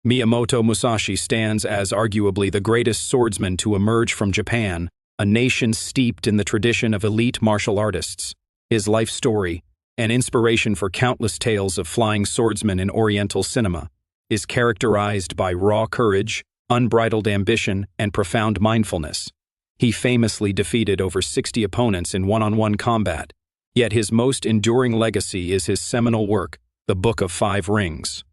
Miyamoto Musashi stands as arguably the greatest swordsman to emerge from Japan, a nation steeped in the tradition of elite martial artists. His life story, an inspiration for countless tales of flying swordsmen in Oriental cinema, is characterized by raw courage, unbridled ambition, and profound mindfulness. He famously defeated over 60 opponents in one-on-one combat, yet his most enduring legacy is his seminal work, the Book of Five Rings.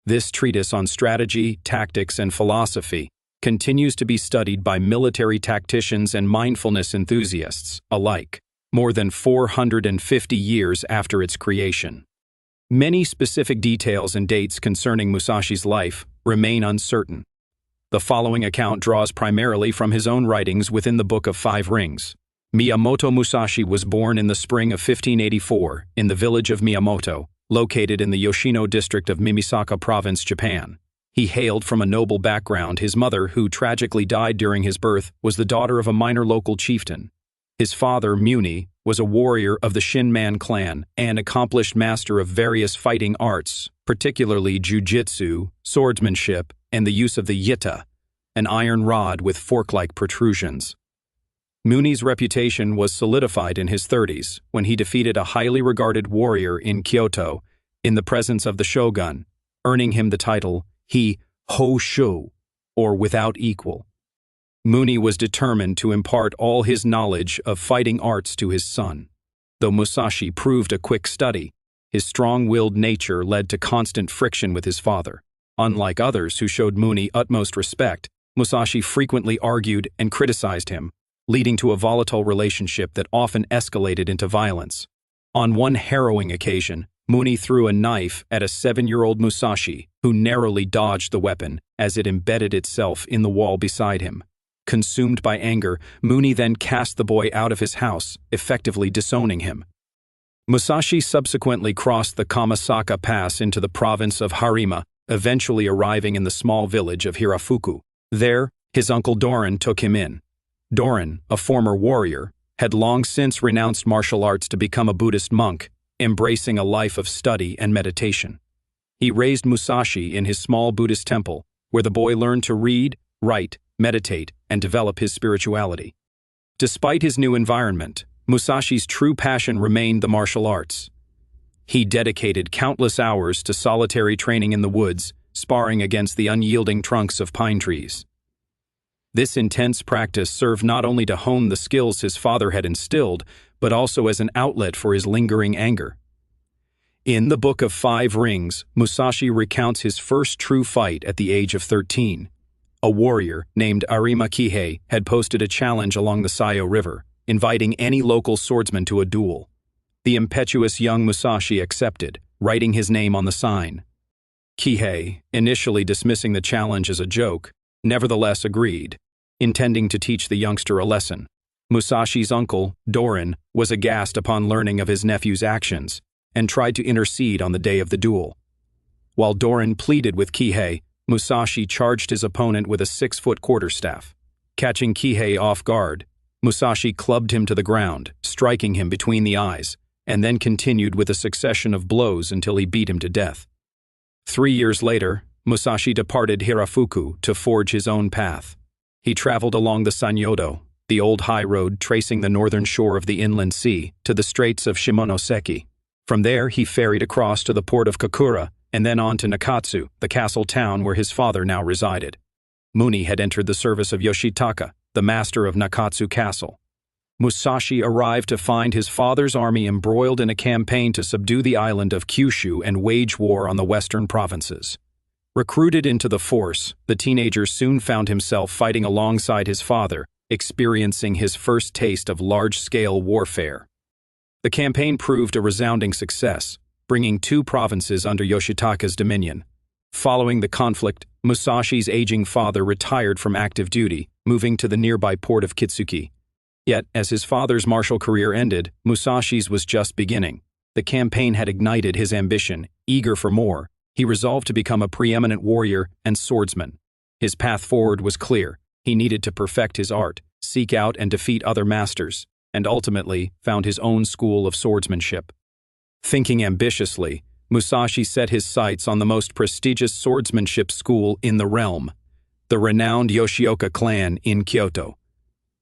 This treatise on strategy, tactics, and philosophy continues to be studied by military tacticians and mindfulness enthusiasts alike, more than 450 years after its creation. Many specific details and dates concerning Musashi's life remain uncertain. The following account draws primarily from his own writings within the Book of Five Rings. Miyamoto Musashi was born in the spring of 1584 in the village of Miyamoto, located in the Yoshino district of Mimisaka Province, Japan. He hailed from a noble background. His mother, who tragically died during his birth, was the daughter of a minor local chieftain. His father, Muni, was a warrior of the Shinman clan and accomplished master of various fighting arts, particularly jujitsu, swordsmanship, and the use of the yita, an iron rod with fork-like protrusions. Muni's reputation was solidified in his 30s when he defeated a highly regarded warrior in Kyoto in the presence of the shogun, earning him the title Hoshu, or without equal. Muni was determined to impart all his knowledge of fighting arts to his son. Though Musashi proved a quick study, his strong-willed nature led to constant friction with his father. Unlike others who showed Muni utmost respect, Musashi frequently argued and criticized him, leading to a volatile relationship that often escalated into violence. On one harrowing occasion, Muni threw a knife at a 7-year-old Musashi, who narrowly dodged the weapon as it embedded itself in the wall beside him. Consumed by anger, Muni then cast the boy out of his house, effectively disowning him. Musashi subsequently crossed the Kamasaka Pass into the province of Harima, eventually arriving in the small village of Hirafuku. There, his uncle Doran took him in. Doran, a former warrior, had long since renounced martial arts to become a Buddhist monk, embracing a life of study and meditation. He raised Musashi in his small Buddhist temple, where the boy learned to read, write, meditate, and develop his spirituality. Despite his new environment, Musashi's true passion remained the martial arts. He dedicated countless hours to solitary training in the woods, sparring against the unyielding trunks of pine trees. This intense practice served not only to hone the skills his father had instilled, but also as an outlet for his lingering anger. In the Book of Five Rings, Musashi recounts his first true fight at the age of 13. A warrior named Arima Kihei had posted a challenge along the Sayo River, inviting any local swordsman to a duel. The impetuous young Musashi accepted, writing his name on the sign. Kihei, initially dismissing the challenge as a joke, nevertheless agreed, intending to teach the youngster a lesson. Musashi's uncle, Doran, was aghast upon learning of his nephew's actions and tried to intercede on the day of the duel. While Doran pleaded with Kihei, Musashi charged his opponent with a 6-foot quarterstaff. Catching Kihei off guard, Musashi clubbed him to the ground, striking him between the eyes, and then continued with a succession of blows until he beat him to death. 3 years later, Musashi departed Hirafuku to forge his own path. He traveled along the Sanyodo, the old high road tracing the northern shore of the inland sea to the straits of Shimonoseki. From there, he ferried across to the port of Kakura and then on to Nakatsu, the castle town where his father now resided. Muni had entered the service of Yoshitaka, the master of Nakatsu Castle. Musashi arrived to find his father's army embroiled in a campaign to subdue the island of Kyushu and wage war on the western provinces. Recruited into the force, the teenager soon found himself fighting alongside his father, experiencing his first taste of large-scale warfare. The campaign proved a resounding success, bringing 2 provinces under Yoshitaka's dominion. Following the conflict, Musashi's aging father retired from active duty, moving to the nearby port of Kitsuki. Yet, as his father's martial career ended, Musashi's was just beginning. The campaign had ignited his ambition. Eager for more, he resolved to become a preeminent warrior and swordsman. His path forward was clear. He needed to perfect his art, seek out and defeat other masters, and ultimately found his own school of swordsmanship. Thinking ambitiously, Musashi set his sights on the most prestigious swordsmanship school in the realm, the renowned Yoshioka clan in Kyoto.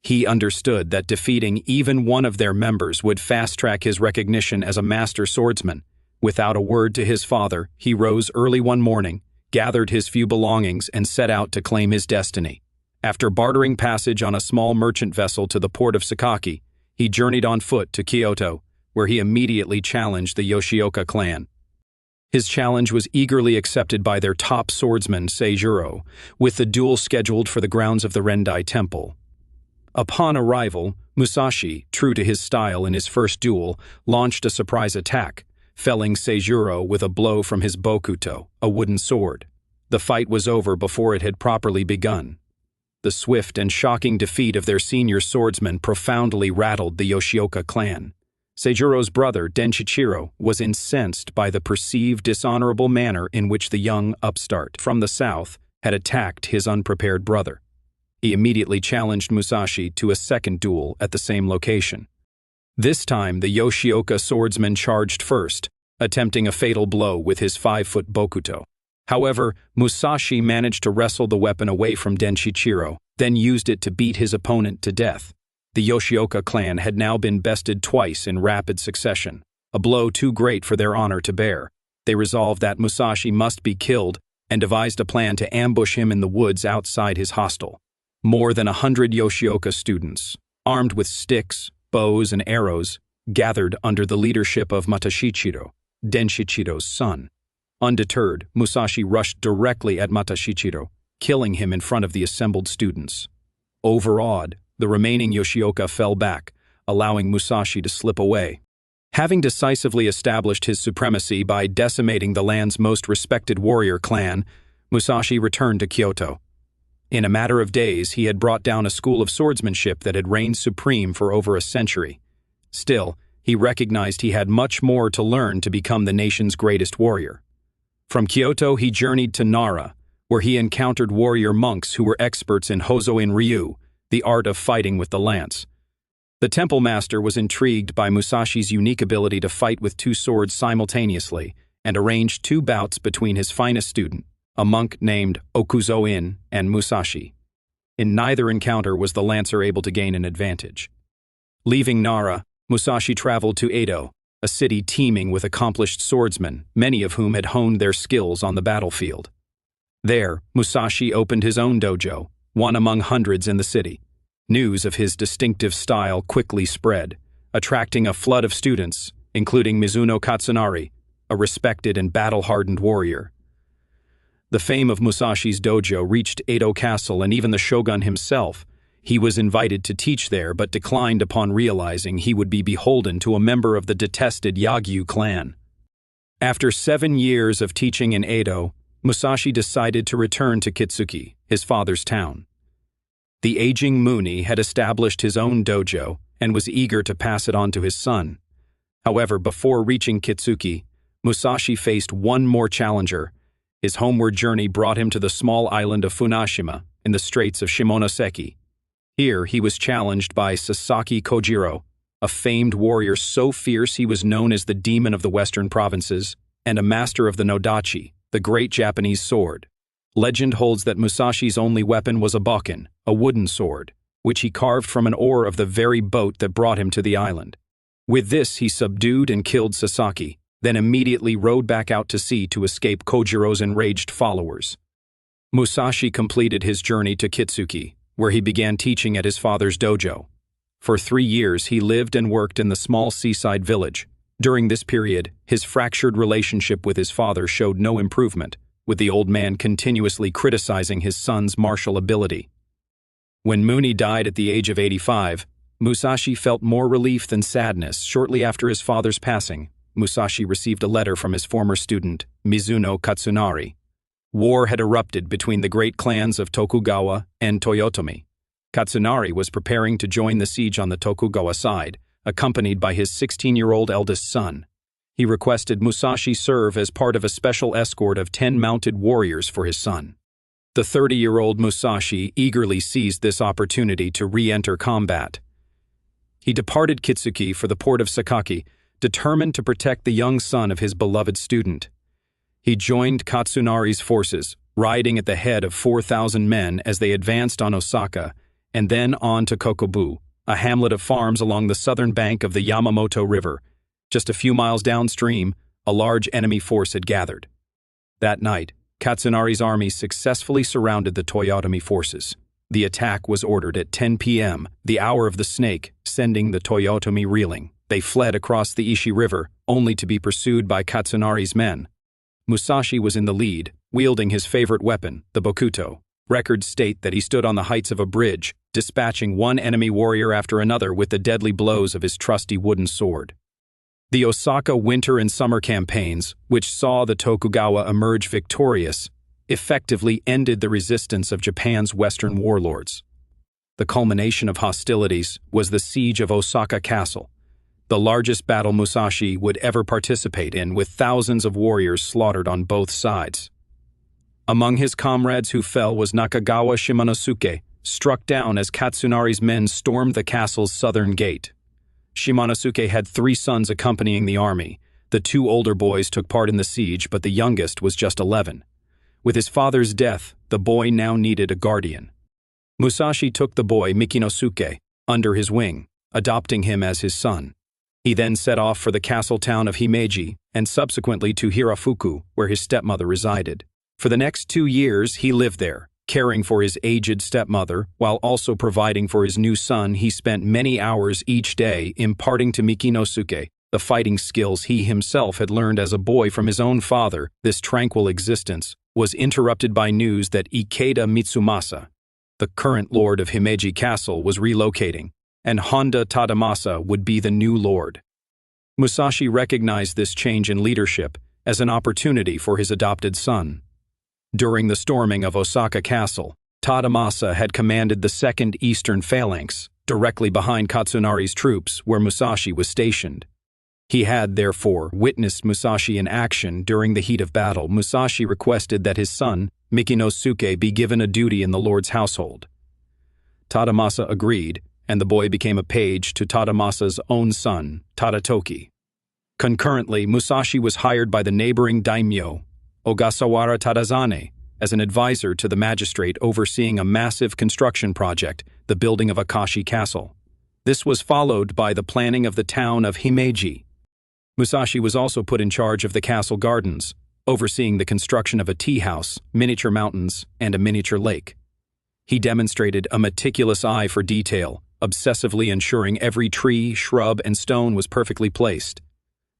He understood that defeating even one of their members would fast-track his recognition as a master swordsman. Without a word to his father, he rose early one morning, gathered his few belongings, and set out to claim his destiny. After bartering passage on a small merchant vessel to the port of Sakaki, he journeyed on foot to Kyoto, where he immediately challenged the Yoshioka clan. His challenge was eagerly accepted by their top swordsman, Seijuro, with the duel scheduled for the grounds of the Rendai Temple. Upon arrival, Musashi, true to his style in his first duel, launched a surprise attack, felling Seijuro with a blow from his bokuto, a wooden sword. The fight was over before it had properly begun. The swift and shocking defeat of their senior swordsman profoundly rattled the Yoshioka clan. Seijuro's brother, Denshichiro, was incensed by the perceived dishonorable manner in which the young upstart from the south had attacked his unprepared brother. He immediately challenged Musashi to a second duel at the same location. This time, the Yoshioka swordsman charged first, attempting a fatal blow with his 5-foot bokuto. However, Musashi managed to wrestle the weapon away from Denshichiro, then used it to beat his opponent to death. The Yoshioka clan had now been bested twice in rapid succession, a blow too great for their honor to bear. They resolved that Musashi must be killed and devised a plan to ambush him in the woods outside his hostel. More than 100 Yoshioka students, armed with sticks, bows, and arrows, gathered under the leadership of Matashichiro, Denshichiro's son. Undeterred, Musashi rushed directly at Matashichiro, killing him in front of the assembled students. Overawed, the remaining Yoshioka fell back, allowing Musashi to slip away. Having decisively established his supremacy by decimating the land's most respected warrior clan, Musashi returned to Kyoto. In a matter of days, he had brought down a school of swordsmanship that had reigned supreme for over a century. Still, he recognized he had much more to learn to become the nation's greatest warrior. From Kyoto, he journeyed to Nara, where he encountered warrior monks who were experts in Hozoin Ryu, the art of fighting with the lance. The temple master was intrigued by Musashi's unique ability to fight with two swords simultaneously and arranged 2 bouts between his finest student, a monk named Okuzo-in, and Musashi. In neither encounter was the lancer able to gain an advantage. Leaving Nara, Musashi traveled to Edo, a city teeming with accomplished swordsmen, many of whom had honed their skills on the battlefield. There, Musashi opened his own dojo, one among hundreds in the city. News of his distinctive style quickly spread, attracting a flood of students, including Mizuno Katsunari, a respected and battle-hardened warrior. The fame of Musashi's dojo reached Edo Castle and even the shogun himself. He was invited to teach there but declined upon realizing he would be beholden to a member of the detested Yagyu clan. After 7 years of teaching in Edo, Musashi decided to return to Kitsuki, his father's town. The aging Muni had established his own dojo and was eager to pass it on to his son. However, before reaching Kitsuki, Musashi faced one more challenger. His homeward journey brought him to the small island of Funashima in the Straits of Shimonoseki. Here, he was challenged by Sasaki Kojiro, a famed warrior so fierce he was known as the demon of the western provinces, and a master of the Nodachi, the great Japanese sword. Legend holds that Musashi's only weapon was a bokken, a wooden sword, which he carved from an oar of the very boat that brought him to the island. With this, he subdued and killed Sasaki, then immediately rowed back out to sea to escape Kojiro's enraged followers. Musashi completed his journey to Kitsuki, where he began teaching at his father's dojo. For 3 years, he lived and worked in the small seaside village. During this period, his fractured relationship with his father showed no improvement, with the old man continuously criticizing his son's martial ability. When Muni died at the age of 85, Musashi felt more relief than sadness. Shortly after his father's passing, Musashi received a letter from his former student, Mizuno Katsunari. War had erupted between the great clans of Tokugawa and Toyotomi. Katsunari was preparing to join the siege on the Tokugawa side, accompanied by his 16-year-old eldest son. He requested Musashi serve as part of a special escort of 10 mounted warriors for his son. The 30-year-old Musashi eagerly seized this opportunity to re-enter combat. He departed Kitsuki for the port of Sakaki, determined to protect the young son of his beloved student. He joined Katsunari's forces, riding at the head of 4,000 men as they advanced on Osaka, and then on to Kokobu, a hamlet of farms along the southern bank of the Yamamoto River. Just a few miles downstream, a large enemy force had gathered. That night, Katsunari's army successfully surrounded the Toyotomi forces. The attack was ordered at 10 p.m., the hour of the snake, sending the Toyotomi reeling. They fled across the Ishi River, only to be pursued by Katsunari's men. Musashi was in the lead, wielding his favorite weapon, the bokuto. Records state that he stood on the heights of a bridge, dispatching one enemy warrior after another with the deadly blows of his trusty wooden sword. The Osaka winter and summer campaigns, which saw the Tokugawa emerge victorious, effectively ended the resistance of Japan's western warlords. The culmination of hostilities was the siege of Osaka Castle, the largest battle Musashi would ever participate in, with thousands of warriors slaughtered on both sides. Among his comrades who fell was Nakagawa Shimanosuke, struck down as Katsunari's men stormed the castle's southern gate. Shimanosuke had 3 sons accompanying the army. The 2 older boys took part in the siege, but the youngest was just 11. With his father's death, the boy now needed a guardian. Musashi took the boy Mikinosuke under his wing, adopting him as his son. He then set off for the castle town of Himeji and subsequently to Hirafuku, where his stepmother resided. For the next 2 years, he lived there, caring for his aged stepmother, while also providing for his new son. He spent many hours each day imparting to Mikinosuke the fighting skills he himself had learned as a boy from his own father. This tranquil existence was interrupted by news that Ikeda Mitsumasa, the current lord of Himeji Castle, was relocating, and Honda Tadamasa would be the new lord. Musashi recognized this change in leadership as an opportunity for his adopted son. During the storming of Osaka Castle, Tadamasa had commanded the 2nd Eastern Phalanx, directly behind Katsunari's troops where Musashi was stationed. He had, therefore, witnessed Musashi in action during the heat of battle. Musashi requested that his son, Mikinosuke, be given a duty in the lord's household. Tadamasa agreed, and the boy became a page to Tadamasa's own son, Tadatoki. Concurrently, Musashi was hired by the neighboring daimyo, Ogasawara Tadazane, as an advisor to the magistrate overseeing a massive construction project, the building of Akashi Castle. This was followed by the planning of the town of Himeji. Musashi was also put in charge of the castle gardens, overseeing the construction of a tea house, miniature mountains, and a miniature lake. He demonstrated a meticulous eye for detail, obsessively ensuring every tree, shrub, and stone was perfectly placed.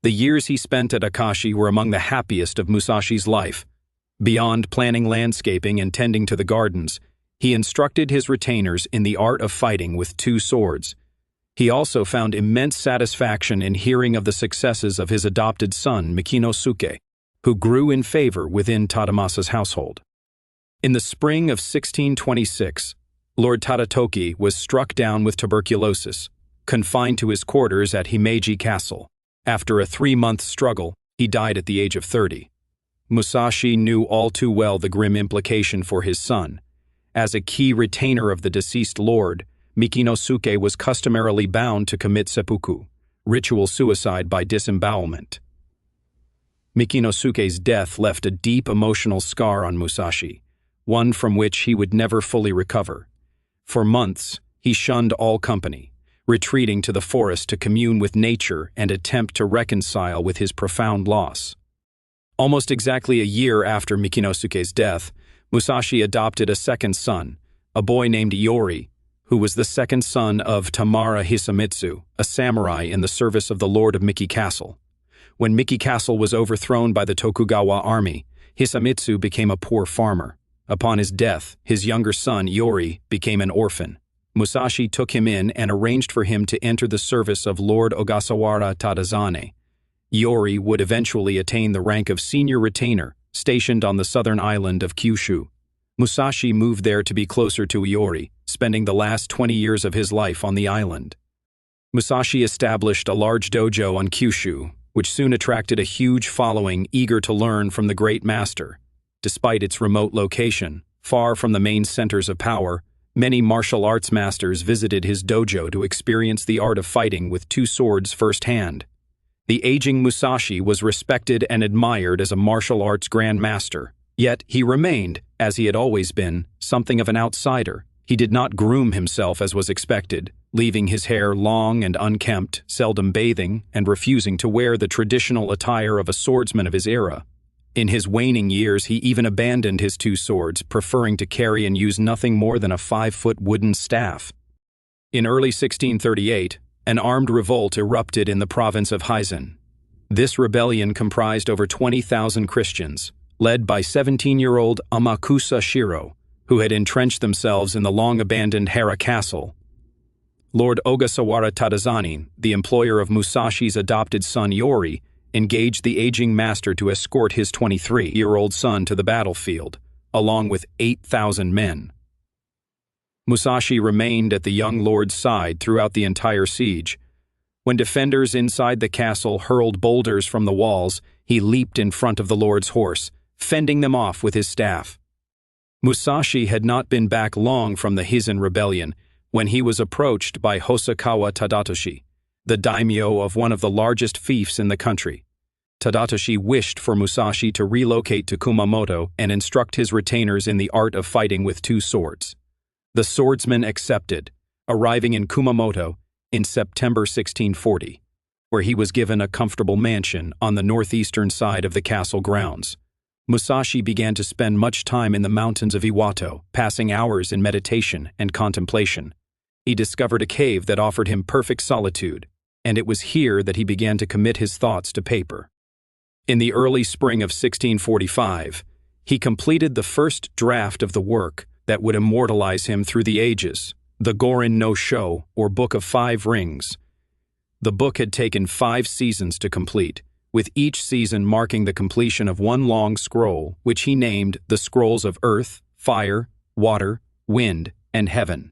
The years he spent at Akashi were among the happiest of Musashi's life. Beyond planning landscaping and tending to the gardens, he instructed his retainers in the art of fighting with 2 swords. He also found immense satisfaction in hearing of the successes of his adopted son, Mikinosuke, who grew in favor within Tadamasa's household. In the spring of 1626, Lord Tadatoki was struck down with tuberculosis, confined to his quarters at Himeji Castle. After a 3-month struggle, he died at the age of 30. Musashi knew all too well the grim implication for his son. As a key retainer of the deceased lord, Mikinosuke was customarily bound to commit seppuku, ritual suicide by disembowelment. Mikinosuke's death left a deep emotional scar on Musashi, one from which he would never fully recover. For months, he shunned all company, retreating to the forest to commune with nature and attempt to reconcile with his profound loss. Almost exactly a year after Mikinosuke's death, Musashi adopted a 2nd son, a boy named Iori, who was the 2nd son of Tamara Hisamitsu, a samurai in the service of the lord of Miki Castle. When Miki Castle was overthrown by the Tokugawa army, Hisamitsu became a poor farmer. Upon his death, his younger son, Iori, became an orphan. Musashi took him in and arranged for him to enter the service of Lord Ogasawara Tadazane. Iori would eventually attain the rank of senior retainer, stationed on the southern island of Kyushu. Musashi moved there to be closer to Iori, spending the last 20 years of his life on the island. Musashi established a large dojo on Kyushu, which soon attracted a huge following eager to learn from the great master. Despite its remote location, far from the main centers of power, many martial arts masters visited his dojo to experience the art of fighting with 2 swords firsthand. The aging Musashi was respected and admired as a martial arts grandmaster. Yet he remained, as he had always been, something of an outsider. He did not groom himself as was expected, leaving his hair long and unkempt, seldom bathing, and refusing to wear the traditional attire of a swordsman of his era. In his waning years, he even abandoned his two swords, preferring to carry and use nothing more than a 5-foot wooden staff. In early 1638, an armed revolt erupted in the province of Hizen. This rebellion comprised over 20,000 Christians, led by 17-year-old Amakusa Shiro, who had entrenched themselves in the long-abandoned Hara Castle. Lord Ogasawara Tadazani, the employer of Musashi's adopted son Yori, engaged the aging master to escort his 23-year-old son to the battlefield, along with 8,000 men. Musashi remained at the young lord's side throughout the entire siege. When defenders inside the castle hurled boulders from the walls, he leaped in front of the lord's horse, fending them off with his staff. Musashi had not been back long from the Hizen rebellion when he was approached by Hosokawa Tadatoshi, the daimyo of one of the largest fiefs in the country. Tadatoshi wished for Musashi to relocate to Kumamoto and instruct his retainers in the art of fighting with two swords. The swordsman accepted, arriving in Kumamoto in September 1640, where he was given a comfortable mansion on the northeastern side of the castle grounds. Musashi began to spend much time in the mountains of Iwato, passing hours in meditation and contemplation. He discovered a cave that offered him perfect solitude, and it was here that he began to commit his thoughts to paper. In the early spring of 1645, he completed the first draft of the work that would immortalize him through the ages, the Gorin no Sho, or Book of 5 Rings. The book had taken 5 seasons to complete, with each season marking the completion of one long scroll, which he named the Scrolls of Earth, Fire, Water, Wind, and Heaven.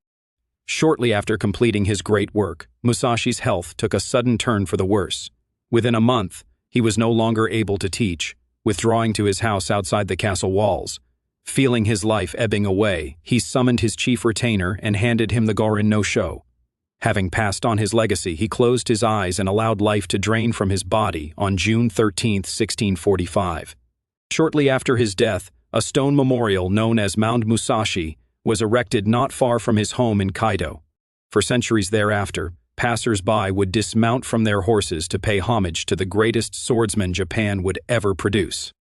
Shortly after completing his great work, Musashi's health took a sudden turn for the worse. Within a month, he was no longer able to teach, withdrawing to his house outside the castle walls. Feeling his life ebbing away, he summoned his chief retainer and handed him the Gorin no Sho. Having passed on his legacy, he closed his eyes and allowed life to drain from his body on June 13, 1645. Shortly after his death, a stone memorial known as Mount Musashi was erected not far from his home in Kaido. For centuries thereafter, passers-by would dismount from their horses to pay homage to the greatest swordsman Japan would ever produce.